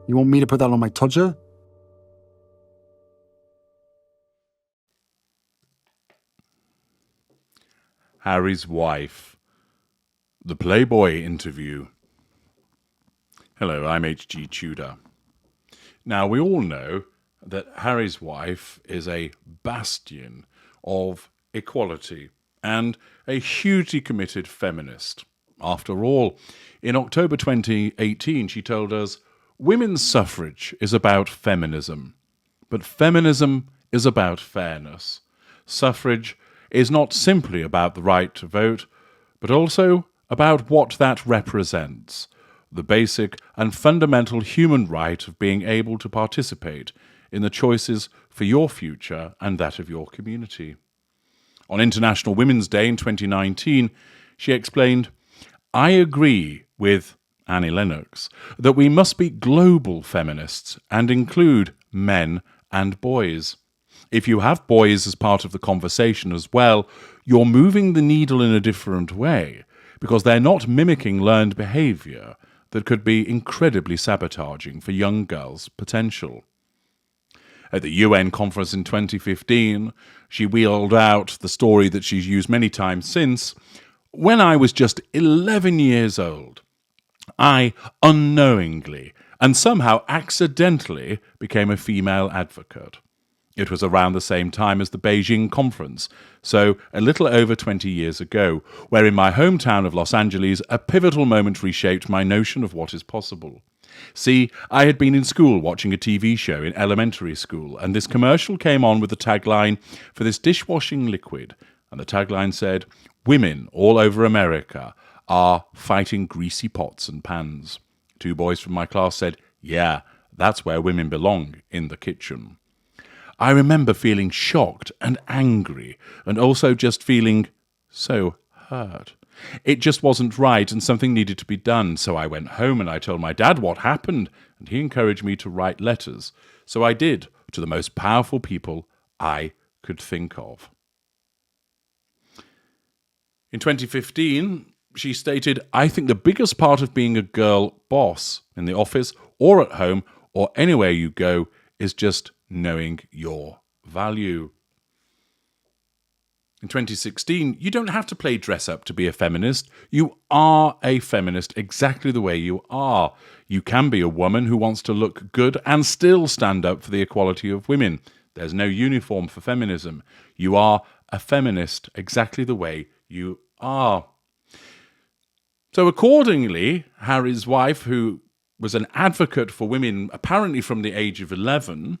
You want me to put that on my Tudor? Harry's wife. The Playboy interview. Hello, I'm H.G. Tudor. Now, we all know that Harry's wife is a bastion of equality and a hugely committed feminist. After all, in October 2018, she told us, "Women's suffrage is about feminism, but feminism is about fairness. Suffrage is not simply about the right to vote, but also about what that represents, the basic and fundamental human right of being able to participate in the choices for your future and that of your community." On International Women's Day in 2019, she explained, "I agree with Annie Lennox that we must be global feminists and include men and boys. If you have boys as part of the conversation as well, you're moving the needle in a different way, because they're not mimicking learned behaviour that could be incredibly sabotaging for young girls' potential." At the UN conference in 2015, she wheeled out the story that she's used many times since. "When I was just 11 years old, I unknowingly and somehow accidentally became a female advocate. It was around the same time as the Beijing conference, so a little over 20 years ago, where in my hometown of Los Angeles, a pivotal moment reshaped my notion of what is possible. See, I had been in school watching a TV show in elementary school, and this commercial came on with the tagline for this dishwashing liquid, and the tagline said, 'Women all over America are fighting greasy pots and pans.' 2 boys from my class said, 'Yeah, that's where women belong, in the kitchen.' I remember feeling shocked and angry, and also just feeling so hurt. It just wasn't right, and something needed to be done. So I went home and I told my dad what happened, and he encouraged me to write letters. So I did, to the most powerful people I could think of." In 2015, she stated, "I think the biggest part of being a girl boss in the office or at home or anywhere you go is just knowing your value." In 2016, you don't have to play dress up to be a feminist. You are a feminist exactly the way you are. You can be a woman who wants to look good and still stand up for the equality of women. There's no uniform for feminism. You are a feminist exactly the way you are. So accordingly, Harry's wife, who was an advocate for women apparently from the age of 11,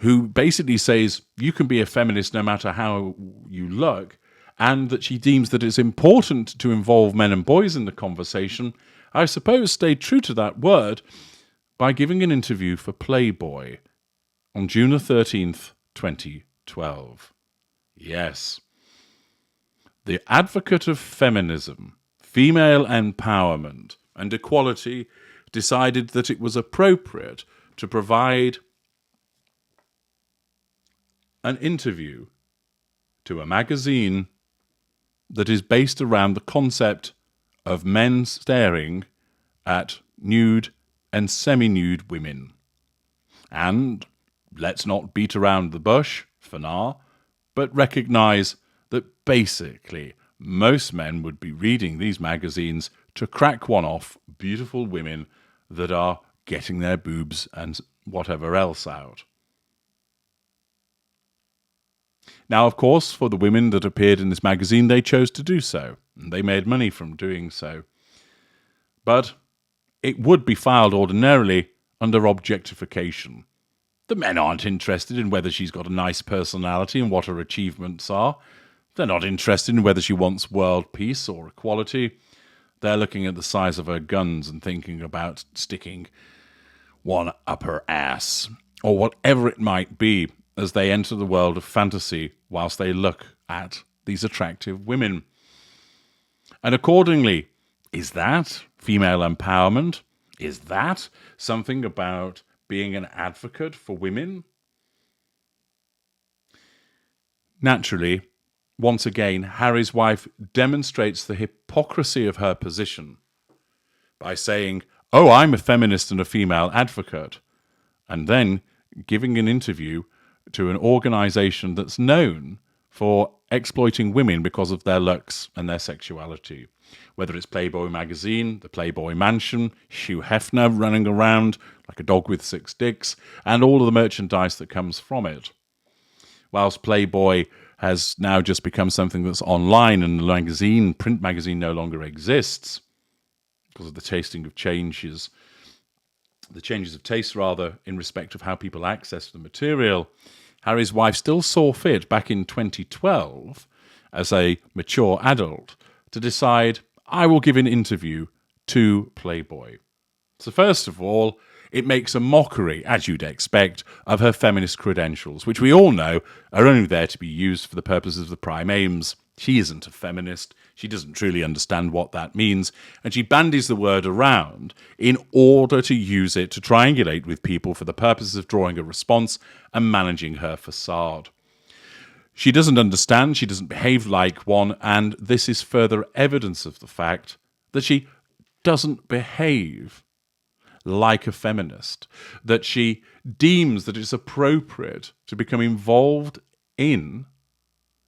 who basically says you can be a feminist no matter how you look, and that she deems that it's important to involve men and boys in the conversation, I suppose stayed true to that word by giving an interview for Playboy on June the 13th, 2012. Yes. The advocate of feminism, female empowerment, and equality decided that it was appropriate to provide an interview to a magazine that is based around the concept of men staring at nude and semi-nude women. And let's not beat around the bush for now, but recognize that basically most men would be reading these magazines to crack one off beautiful women that are getting their boobs and whatever else out. Now, of course, for the women that appeared in this magazine, they chose to do so, and they made money from doing so. But it would be filed ordinarily under objectification. The men aren't interested in whether she's got a nice personality and what her achievements are. They're not interested in whether she wants world peace or equality. They're looking at the size of her guns and thinking about sticking one up her ass, or whatever it might be, as they enter the world of fantasy whilst they look at these attractive women. And accordingly, is that female empowerment? Is that something about being an advocate for women? Naturally, once again, Harry's wife demonstrates the hypocrisy of her position by saying, oh, I'm a feminist and a female advocate, and then giving an interview to an organization that's known for exploiting women because of their looks and their sexuality. Whether it's Playboy magazine, the Playboy mansion, Hugh Hefner running around like a dog with six dicks, and all of the merchandise that comes from it. Whilst Playboy has now just become something that's online and the print magazine no longer exists because of the changes of taste rather, in respect of how people access the material, Harry's wife still saw fit back in 2012 as a mature adult to decide, I will give an interview to Playboy. So first of all, it makes a mockery, as you'd expect, of her feminist credentials, which we all know are only there to be used for the purposes of the prime aims. She isn't a feminist. She doesn't truly understand what that means. And she bandies the word around in order to use it to triangulate with people for the purposes of drawing a response and managing her facade. She doesn't understand, she doesn't behave like one, and this is further evidence of the fact that she doesn't behave like a feminist, that she deems that it's appropriate to become involved in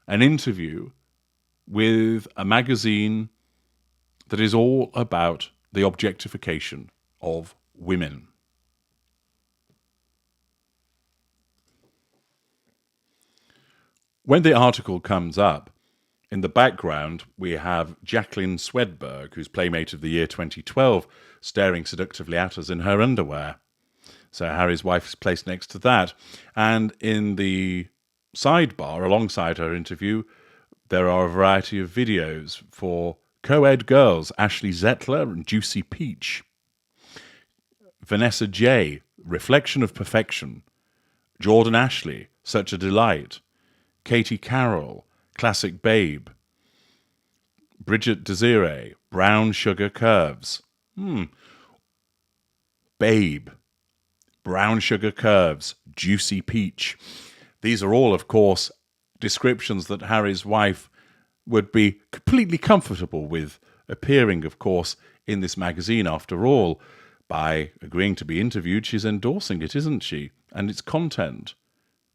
an interview with a magazine that is all about the objectification of women. When the article comes up, in the background, we have Jacqueline Swedberg, who's Playmate of the Year 2012, staring seductively at us in her underwear. So Harry's wife is placed next to that. And in the sidebar, alongside her interview, there are a variety of videos for co-ed girls, Ashley Zettler and Juicy Peach. Vanessa J, Reflection of Perfection. Jordan Ashley, Such a Delight. Katie Carroll, Classic Babe. Bridget Desiree, Brown Sugar Curves. Babe, Brown Sugar Curves, Juicy Peach. These are all, of course, descriptions that Harry's wife would be completely comfortable with appearing, of course, in this magazine. After all, by agreeing to be interviewed, she's endorsing it, isn't she? And its content.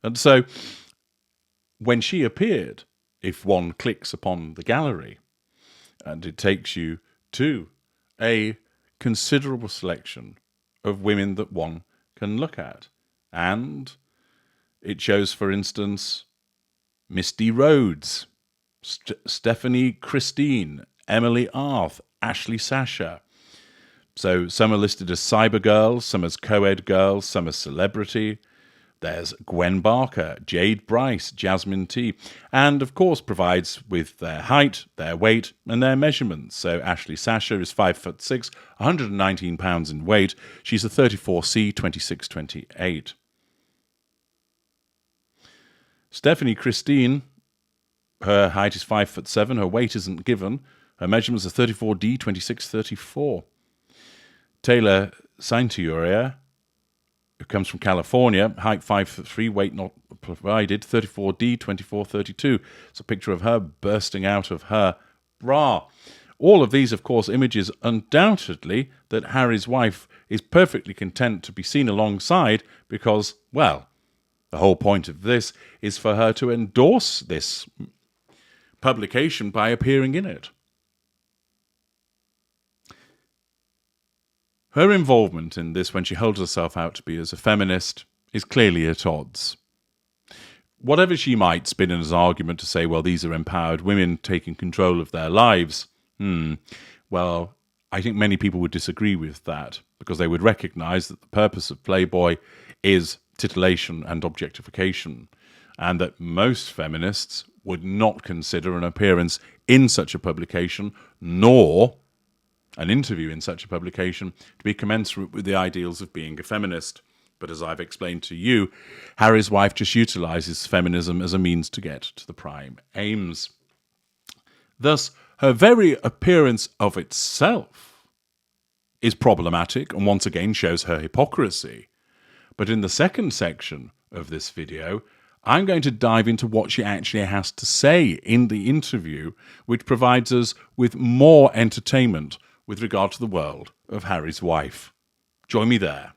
And so, when she appeared, if one clicks upon the gallery, and it takes you to a considerable selection of women that one can look at. And it shows, for instance, Misty Rhodes, Stephanie Christine, Emily Arth, Ashley Sasha. So some are listed as cyber girls, some as co-ed girls, some as celebrity. There's Gwen Barker, Jade Bryce, Jasmine T, and of course provides with their height, their weight, and their measurements. So Ashley Sasha is 5'6", 119 pounds in weight. She's a 34C, 26-28. Stephanie Christine, her height is 5'7", her weight isn't given. Her measurements are 34D, 26-34. Taylor Sainturia, who comes from California, height 5'3", weight not provided, 34D, 24-32. It's a picture of her bursting out of her bra. All of these, of course, images undoubtedly that Harry's wife is perfectly content to be seen alongside because, well, the whole point of this is for her to endorse this publication by appearing in it. Her involvement in this, when she holds herself out to be as a feminist, is clearly at odds. Whatever she might spin in as argument to say, well, these are empowered women taking control of their lives, well, I think many people would disagree with that because they would recognise that the purpose of Playboy is titillation and objectification, and that most feminists would not consider an appearance in such a publication, nor an interview in such a publication, to be commensurate with the ideals of being a feminist. But as I've explained to you, Harry's wife just utilises feminism as a means to get to the prime aims. Thus, her very appearance of itself is problematic and once again shows her hypocrisy. But in the second section of this video, I'm going to dive into what she actually has to say in the interview, which provides us with more entertainment with regard to the world of Harry's wife. Join me there.